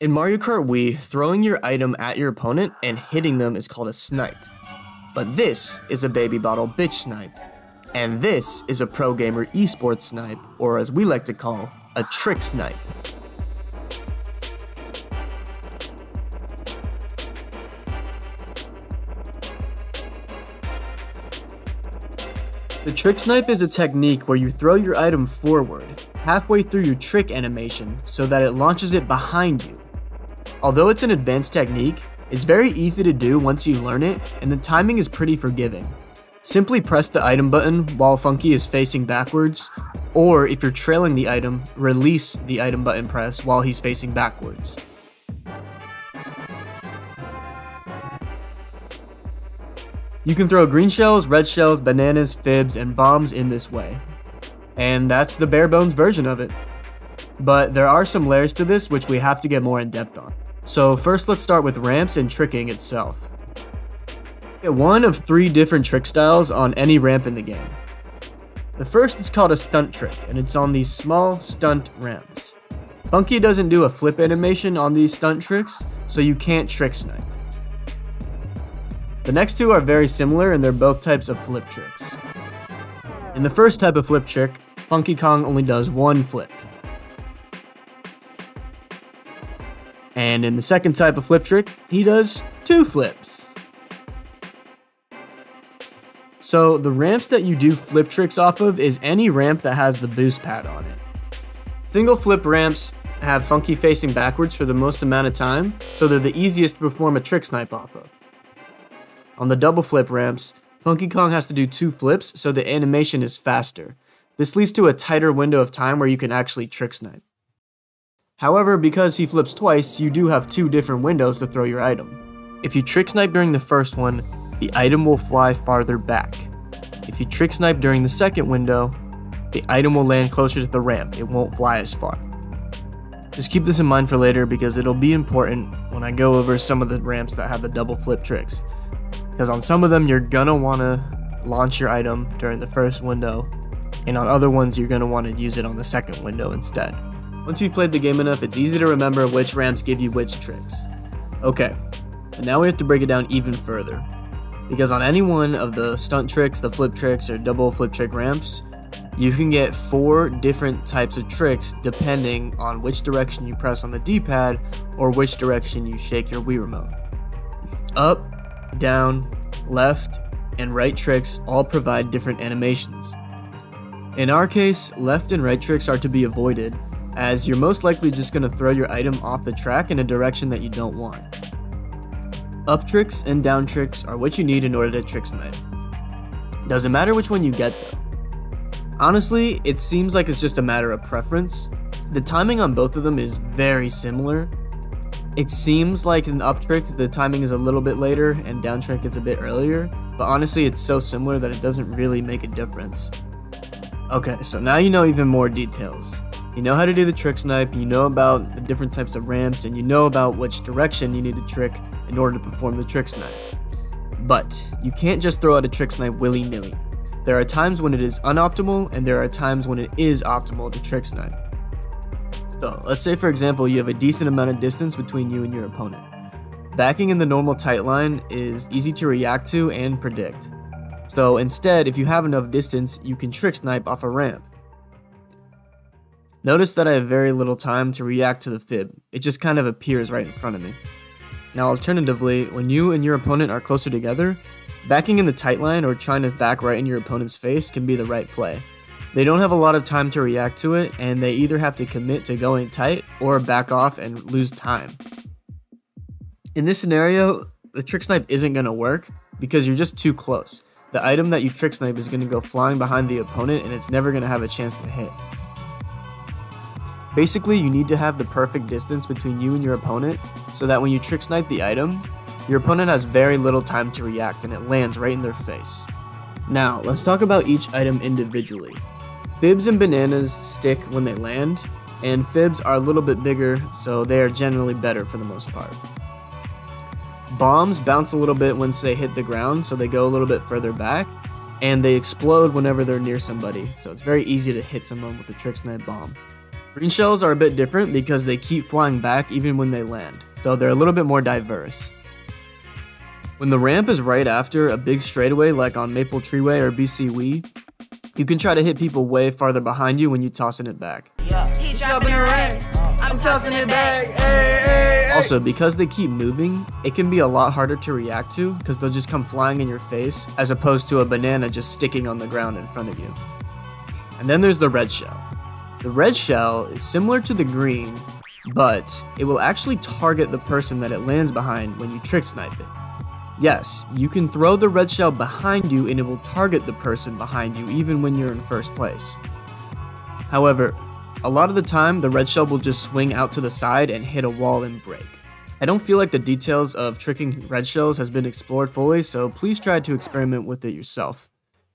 In Mario Kart Wii, throwing your item at your opponent and hitting them is called a snipe. But this is a baby bottle bitch snipe. And this is a pro gamer esports snipe, or as we like to call, a trick snipe. The trick snipe is a technique where you throw your item forward, halfway through your trick animation, so that it launches it behind you. Although it's an advanced technique, it's very easy to do once you learn it, and the timing is pretty forgiving. Simply press the item button while Funky is facing backwards, or if you're trailing the item, release the item button press while he's facing backwards. You can throw green shells, red shells, bananas, fibs, and bombs in this way. And that's the bare bones version of it. But there are some layers to this which we have to get more in depth on. So first let's start with ramps and tricking itself. Get one of 3 different trick styles on any ramp in the game. The first is called a stunt trick, and it's on these small stunt ramps. Funky doesn't do a flip animation on these stunt tricks, so you can't trick snipe. The next 2 are very similar, and they're both types of flip tricks. In the first type of flip trick, Funky Kong only does 1 flip. And in the second type of flip trick, he does 2 flips. So the ramps that you do flip tricks off of is any ramp that has the boost pad on it. Single flip ramps have Funky facing backwards for the most amount of time, so they're the easiest to perform a trick snipe off of. On the double flip ramps, Funky Kong has to do 2 flips, so the animation is faster. This leads to a tighter window of time where you can actually trick snipe. However, because he flips twice, you do have 2 different windows to throw your item. If you trick snipe during the first one, the item will fly farther back. If you trick snipe during the second window, the item will land closer to the ramp, it won't fly as far. Just keep this in mind for later because it'll be important when I go over some of the ramps that have the double flip tricks. Because on some of them, you're gonna wanna launch your item during the first window, and on other ones, you're gonna wanna use it on the second window instead. Once you've played the game enough, it's easy to remember which ramps give you which tricks. Okay, but now we have to break it down even further. Because on any one of the stunt tricks, the flip tricks, or double flip trick ramps, you can get 4 different types of tricks depending on which direction you press on the D-pad or which direction you shake your Wii remote. Up, down, left, and right tricks all provide different animations. In our case, left and right tricks are to be avoided, as you're most likely just going to throw your item off the track in a direction that you don't want. Up tricks and down tricks are what you need in order to trick snipe. Doesn't matter which one you get though. Honestly, it seems like it's just a matter of preference. The timing on both of them is very similar. It seems like an up trick, the timing is a little bit later, and down trick it's a bit earlier, but honestly it's so similar that it doesn't really make a difference. Okay, so now you know even more details. You know how to do the trick snipe, you know about the different types of ramps, and you know about which direction you need to trick in order to perform the trick snipe. But you can't just throw out a trick snipe willy-nilly. There are times when it is unoptimal, and there are times when it is optimal to trick snipe. So let's say for example you have a decent amount of distance between you and your opponent. Backing in the normal tight line is easy to react to and predict. So instead, if you have enough distance, you can trick snipe off a ramp. Notice that I have very little time to react to the fib, it just kind of appears right in front of me. Now alternatively, when you and your opponent are closer together, backing in the tight line or trying to back right in your opponent's face can be the right play. They don't have a lot of time to react to it, and they either have to commit to going tight or back off and lose time. In this scenario, the trick snipe isn't going to work because you're just too close. The item that you trick snipe is going to go flying behind the opponent and it's never going to have a chance to hit. Basically, you need to have the perfect distance between you and your opponent so that when you trick snipe the item, your opponent has very little time to react and it lands right in their face. Now, let's talk about each item individually. Fibs and bananas stick when they land, and fibs are a little bit bigger, so they are generally better for the most part. Bombs bounce a little bit once they hit the ground, so they go a little bit further back, and they explode whenever they're near somebody, so it's very easy to hit someone with a trick snipe bomb. Green shells are a bit different because they keep flying back even when they land, so they're a little bit more diverse. When the ramp is right after a big straightaway like on Maple Treeway or BC Wii, you can try to hit people way farther behind you when you're tossing it back. He dropping it right, I'm tossing it back. Hey, hey, hey. Also, because they keep moving, it can be a lot harder to react to because they'll just come flying in your face as opposed to a banana just sticking on the ground in front of you. And then there's the red shell. The red shell is similar to the green, but it will actually target the person that it lands behind when you trick snipe it. Yes, you can throw the red shell behind you and it will target the person behind you even when you're in first place. However, a lot of the time the red shell will just swing out to the side and hit a wall and break. I don't feel like the details of tricking red shells has been explored fully, so please try to experiment with it yourself.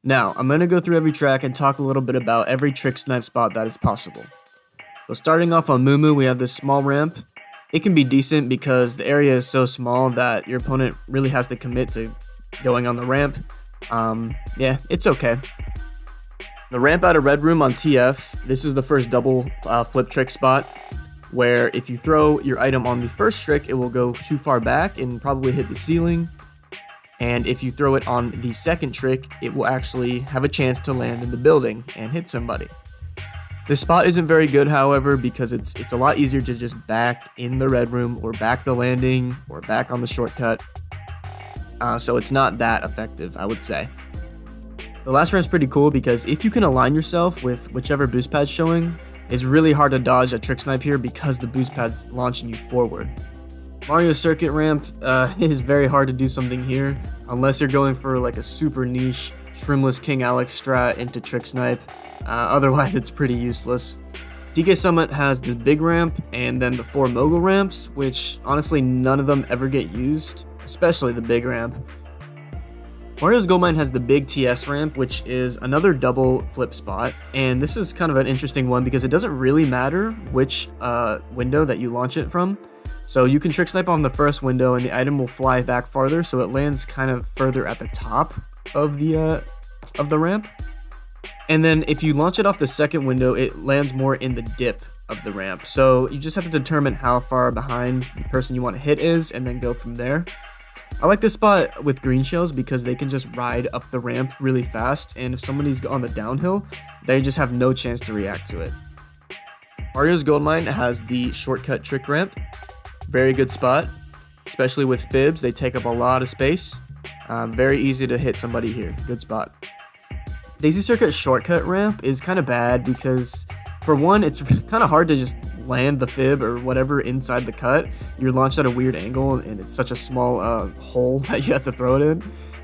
Now, I'm going to go through every track and talk a little bit about every trick snipe spot that is possible. So starting off on Moo Moo, we have this small ramp. It can be decent because the area is so small that your opponent really has to commit to going on the ramp. Yeah, it's okay. The ramp out of Red Room on TF, this is the first double flip trick spot, where if you throw your item on the first trick, it will go too far back and probably hit the ceiling. And if you throw it on the second trick, it will actually have a chance to land in the building and hit somebody. This spot isn't very good, however, because it's a lot easier to just back in the red room or back the landing or back on the shortcut. So it's not that effective, I would say. The last ramp's pretty cool because if you can align yourself with whichever boost pad's showing, it's really hard to dodge a trick snipe here because the boost pad's launching you forward. Mario Circuit ramp is very hard to do something here unless you're going for like a super niche Shrimless King Alex strat into trick snipe. Otherwise it's pretty useless. DK Summit has the big ramp and then the 4 mogul ramps, which honestly none of them ever get used, especially the big ramp. Mario's Goldmine has the big TS ramp, which is another double flip spot, and this is kind of an interesting one because it doesn't really matter which window that you launch it from. So you can trick snipe on the first window and the item will fly back farther, so it lands kind of further at the top of the ramp. And then if you launch it off the second window, it lands more in the dip of the ramp. So you just have to determine how far behind the person you want to hit is and then go from there. I like this spot with green shells because they can just ride up the ramp really fast, and if somebody's on the downhill, they just have no chance to react to it. Mario's Goldmine has the shortcut trick ramp. Very good spot, especially with fibs. They take up a lot of space. Very easy to hit somebody here. Good spot. Daisy Circuit shortcut ramp is kind of bad because, for one, it's kind of hard to just land the fib or whatever inside the cut. You're launched at a weird angle and it's such a small hole that you have to throw it in.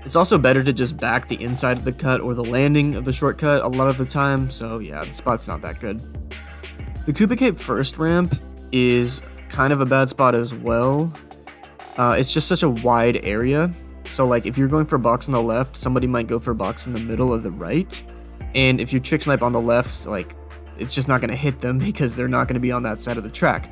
It's also better to just back the inside of the cut or the landing of the shortcut a lot of the time, so yeah, the spot's not that good. The Koopa Cape first ramp is kind of a bad spot as well. It's just such a wide area, so like if you're going for a box on the left, somebody might go for a box in the middle or the right, and if you trick snipe on the left, like it's just not going to hit them because they're not going to be on that side of the track.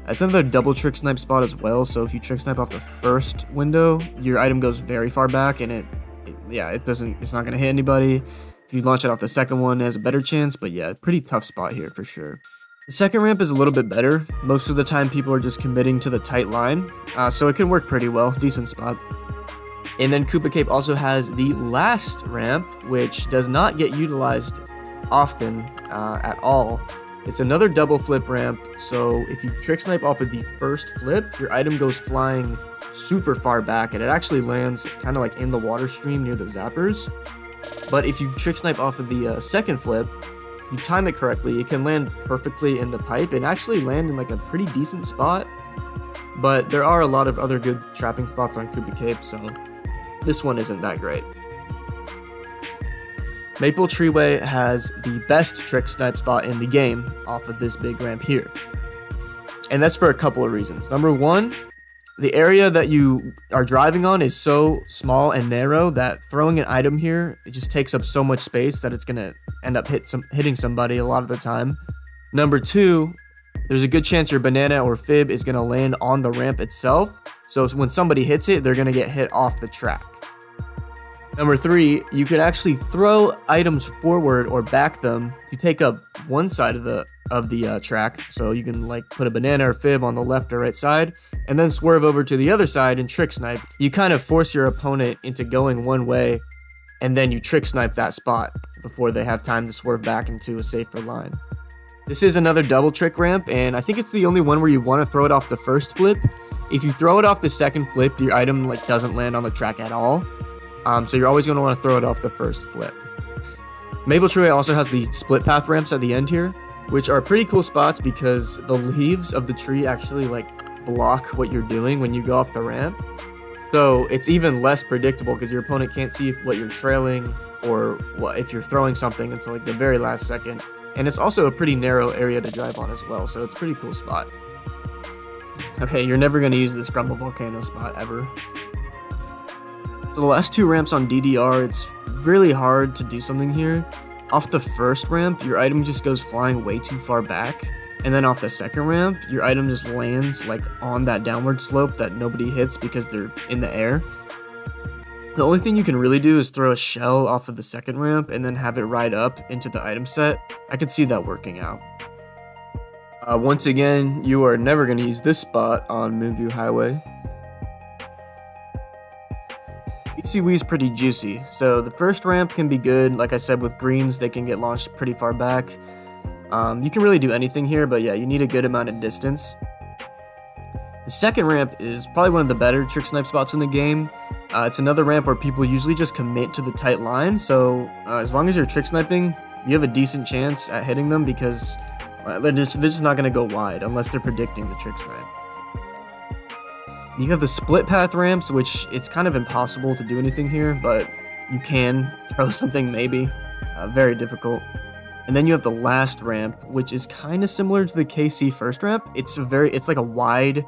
It's another double trick snipe spot as well, so if you trick snipe off the first window, your item goes very far back and it's not going to hit anybody. If you launch it off the second one, it has a better chance, but yeah, pretty tough spot here for sure. The second ramp is a little bit better. Most of the time people are just committing to the tight line, so it can work pretty well. Decent spot. And then Koopa Cape also has the last ramp, which does not get utilized often at all. It's another double flip ramp, so if you trick snipe off of the first flip, your item goes flying super far back and it actually lands kind of like in the water stream near the zappers. But if you trick snipe off of the second flip, you time it correctly, it can land perfectly in the pipe and actually land in like a pretty decent spot. But there are a lot of other good trapping spots on Koopa Cape, so this one isn't that great. Maple Treeway has the best trick snipe spot in the game off of this big ramp here. And that's for a couple of reasons. Number one, the area that you are driving on is so small and narrow that throwing an item here, it just takes up so much space that it's going to end up hitting somebody a lot of the time. Number two, there's a good chance your banana or fib is going to land on the ramp itself. So when somebody hits it, they're going to get hit off the track. Number 3, you could actually throw items forward or back them to take up one side of the track. So you can like put a banana or fib on the left or right side, and then swerve over to the other side and trick snipe. You kind of force your opponent into going one way, and then you trick snipe that spot before they have time to swerve back into a safer line. This is another double trick ramp, and I think it's the only one where you want to throw it off the first flip. If you throw it off the second flip, your item like doesn't land on the track at all. So you're always going to want to throw it off the first flip. Maple Tree also has the split path ramps at the end here, which are pretty cool spots because the leaves of the tree actually like block what you're doing when you go off the ramp. So it's even less predictable because your opponent can't see what you're trailing or what if you're throwing something until like the very last second. And it's also a pretty narrow area to drive on as well, so it's a pretty cool spot. Okay, you're never going to use this Grumble Volcano spot ever. So the last 2 ramps on DDR, it's really hard to do something here. Off the first ramp, your item just goes flying way too far back. And then off the second ramp, your item just lands like on that downward slope that nobody hits because they're in the air. The only thing you can really do is throw a shell off of the second ramp and then have it ride up into the item set. I could see that working out. Once again, you are never going to use this spot on Moonview Highway. BCW is pretty juicy, so the first ramp can be good. Like I said, with greens, they can get launched pretty far back. You can really do anything here, but yeah, you need a good amount of distance. The second ramp is probably one of the better trick snipe spots in the game. It's another ramp where people usually just commit to the tight line, so as long as you're trick sniping, you have a decent chance at hitting them because they're just not going to go wide unless they're predicting the trick snipe. You have the split path ramps, which it's kind of impossible to do anything here, but you can throw something maybe. Very difficult. And then you have the last ramp, which is kind of similar to the KC first ramp. It's like a wide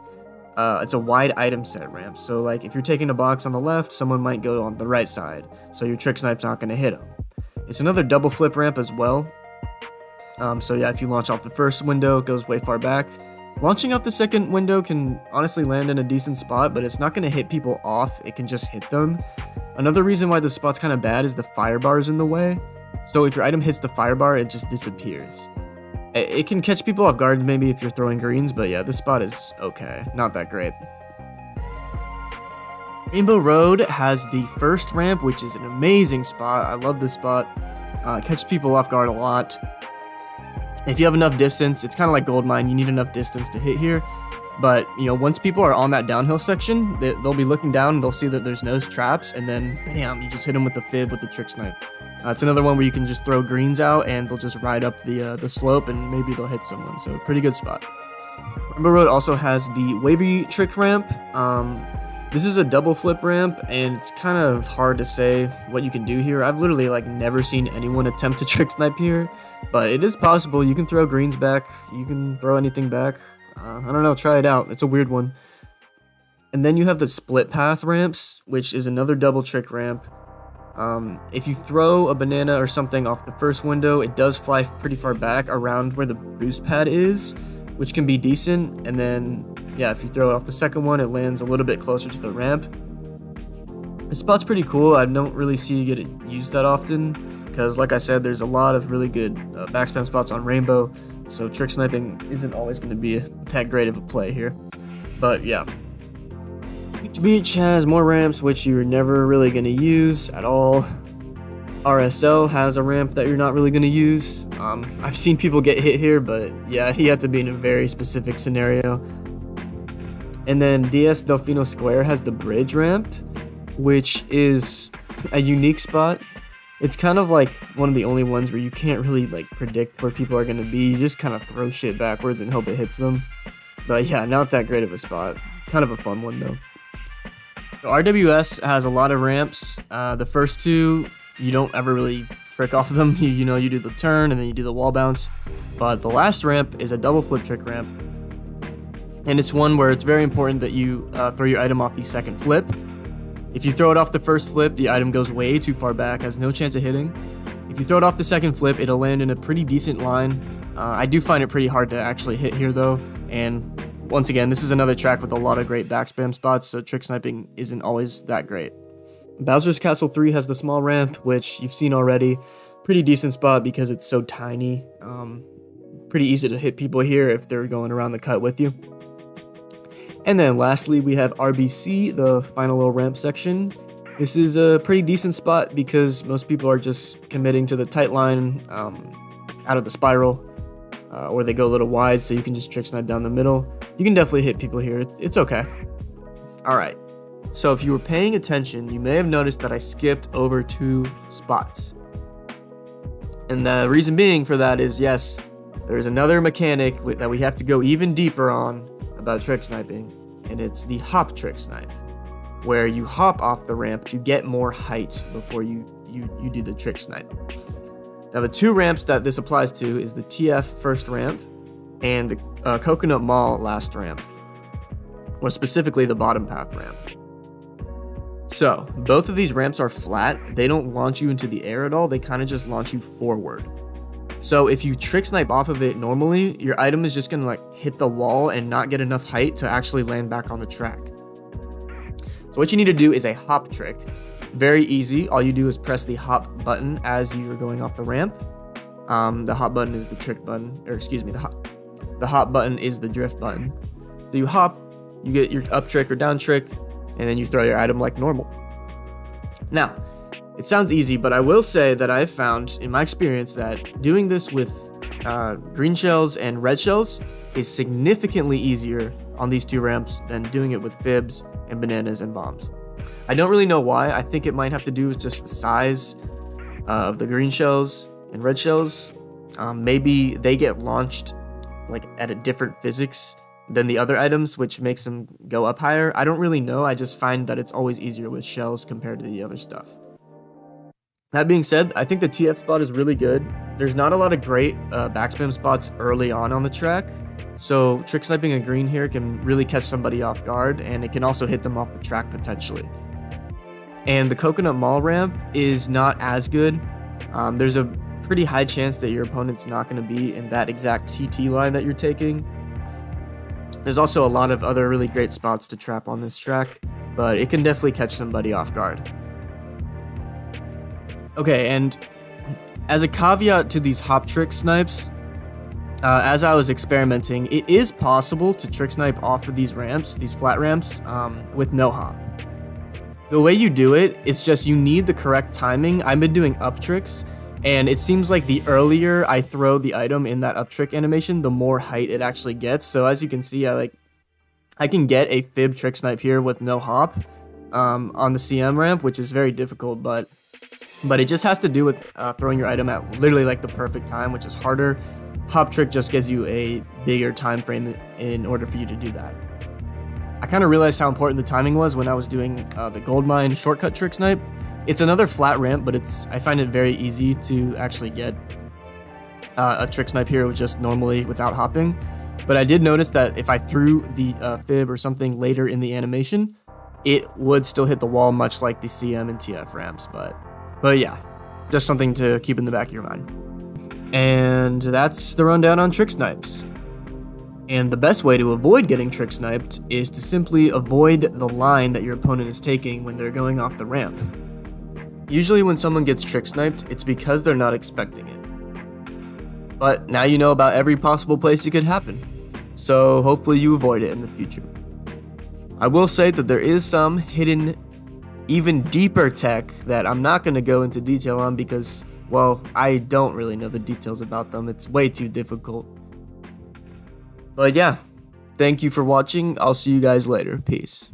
item set ramp. So like if you're taking a box on the left, someone might go on the right side, so your trick snipe's not going to hit them. It's another double flip ramp as well. So yeah, if you launch off the first window, it goes way far back. Launching off the second window can honestly land in a decent spot, but it's not going to hit people off, it can just hit them. Another reason why this spot's kind of bad is the fire bar is in the way. So if your item hits the fire bar, it just disappears. It can catch people off guard maybe if you're throwing greens, but yeah, this spot is okay, not that great. Rainbow Road has the first ramp, which is an amazing spot. I love this spot. It catches people off guard a lot. If you have enough distance, it's kind of like Goldmine, you need enough distance to hit here. But, you know, once people are on that downhill section, they'll be looking down and they'll see that there's no traps, and then, bam, you just hit them with the fib with the trick snipe. It's another one where you can just throw greens out and they'll just ride up the slope and maybe they'll hit someone, so pretty good spot. Rainbow Road also has the wavy trick ramp. This is a double flip ramp, and it's kind of hard to say what you can do here. I've literally like never seen anyone attempt to trick snipe here, but it is possible. You can throw greens back, you can throw anything back. I don't know, try it out. It's a weird one. And then you have the split path ramps, which is another double trick ramp. If you throw a banana or something off the first window, it does fly pretty far back around where the boost pad is, which can be decent. And then, yeah, if you throw it off the second one, it lands a little bit closer to the ramp. This spot's pretty cool. I don't really see you get it used that often, because like I said, there's a lot of really good backspam spots on Rainbow, so trick sniping isn't always going to be that great of a play here. But yeah. Each beach has more ramps, which you're never really going to use at all. RSL has a ramp that you're not really going to use. I've seen people get hit here, but yeah, you have to be in a very specific scenario. And then DS Delfino Square has the bridge ramp, which is a unique spot. It's kind of like one of the only ones where you can't really like predict where people are going to be. You just kind of throw shit backwards and hope it hits them. But yeah, not that great of a spot. Kind of a fun one though. So RWS has a lot of ramps. The first two, you don't ever really trick off of them. You know, you do the turn and then you do the wall bounce. But the last ramp is a double flip trick ramp. And it's one where it's very important that you throw your item off the second flip. If you throw it off the first flip, the item goes way too far back, has no chance of hitting. If you throw it off the second flip, it'll land in a pretty decent line. I do find it pretty hard to actually hit here though, and once again, this is another track with a lot of great backspam spots, so trick sniping isn't always that great. Bowser's Castle 3 has the small ramp, which you've seen already. Pretty decent spot because it's so tiny. Pretty easy to hit people here if they're going around the cut with you. And then lastly, we have RBC, the final little ramp section. This is a pretty decent spot because most people are just committing to the tight line out of the spiral, or they go a little wide, so you can just trick snipe down the middle. You can definitely hit people here. It's okay. All right. So if you were paying attention, you may have noticed that I skipped over 2 spots. And the reason being for that is, yes, there's another mechanic that we have to go even deeper on about trick sniping, and it's the hop trick snipe, where you hop off the ramp to get more height before you do the trick snipe. Now the 2 ramps that this applies to is the TF first ramp and the Coconut Mall last ramp, or specifically the bottom path ramp. So both of these ramps are flat. They don't launch you into the air at all. They kind of just launch you forward. So if you trick snipe off of it normally, your item is just gonna like hit the wall and not get enough height to actually land back on the track. So what you need to do is a hop trick. Very easy. All you do is press the hop button as you're going off the ramp. The hop button is the trick button, or excuse me, the hop button is the drift button. So you hop, you get your up trick or down trick, and then you throw your item like normal. Now, it sounds easy, but I will say that I've found in my experience that doing this with green shells and red shells is significantly easier on these 2 ramps than doing it with fibs and bananas and bombs. I don't really know why. I think it might have to do with just the size of the green shells and red shells. Maybe they get launched like at a different physics than the other items, which makes them go up higher. I don't really know. I just find that it's always easier with shells compared to the other stuff. That being said, I think the TF spot is really good. There's not a lot of great backspam spots early on the track, so trick sniping a green here can really catch somebody off guard, and it can also hit them off the track potentially. And the Coconut Mall ramp is not as good. There's a pretty high chance that your opponent's not going to be in that exact TT line that you're taking. There's also a lot of other really great spots to trap on this track, but it can definitely catch somebody off guard. Okay, and as a caveat to these hop trick snipes, as I was experimenting, it is possible to trick snipe off of these ramps, these flat ramps, with no hop. The way you do it, it's just you need the correct timing. I've been doing up tricks, and it seems like the earlier I throw the item in that up trick animation, the more height it actually gets. So as you can see, I can get a fib trick snipe here with no hop on the CM ramp, which is very difficult, but it just has to do with throwing your item at literally like the perfect time, which is harder. Hop trick just gives you a bigger time frame in order for you to do that. I kind of realized how important the timing was when I was doing the gold mine shortcut trick snipe. It's another flat ramp, but I find it very easy to actually get a trick snipe here just normally without hopping. But I did notice that if I threw the fib or something later in the animation, it would still hit the wall, much like the CM and TF ramps. But yeah, just something to keep in the back of your mind. And that's the rundown on trick snipes. And the best way to avoid getting trick sniped is to simply avoid the line that your opponent is taking when they're going off the ramp. Usually when someone gets trick sniped, it's because they're not expecting it. But now you know about every possible place it could happen, so hopefully you avoid it in the future. I will say that there is some hidden, even deeper tech that I'm not going to go into detail on because, well, I don't really know the details about them. It's way too difficult. But yeah, thank you for watching. I'll see you guys later. Peace.